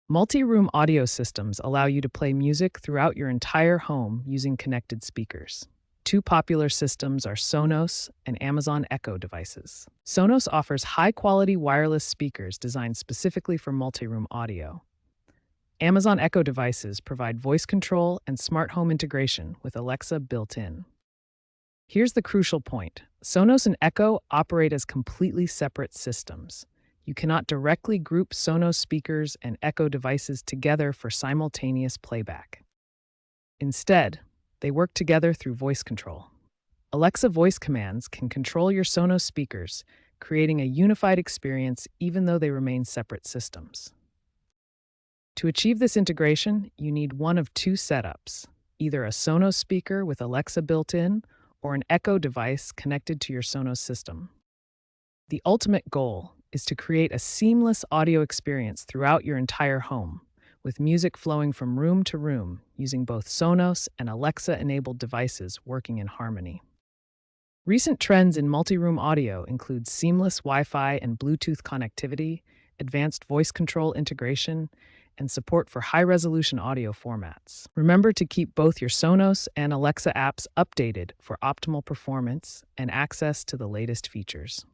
Multi-room audio systems allow you to play music throughout your entire home using connected speakers. Two popular systems are Sonos and Amazon Echo devices. Sonos offers high-quality wireless speakers designed specifically for multi-room audio. Amazon Echo devices provide voice control and smart home integration with Alexa built in. Here's the crucial point. Sonos and Echo operate as completely separate systems. You cannot directly group Sonos speakers and Echo devices together for simultaneous playback. Instead, they work together through voice control. Alexa voice commands can control your Sonos speakers, creating a unified experience even though they remain separate systems. To achieve this integration, you need one of two setups, either a Sonos speaker with Alexa built in or an Echo device connected to your Sonos system. The ultimate goal is to create a seamless audio experience throughout your entire home, with music flowing from room to room using both Sonos and Alexa-enabled devices working in harmony. Recent trends in multi-room audio include seamless Wi-Fi and Bluetooth connectivity, advanced voice control integration, and support for high-resolution audio formats. Remember to keep both your Sonos and Alexa apps updated for optimal performance and access to the latest features.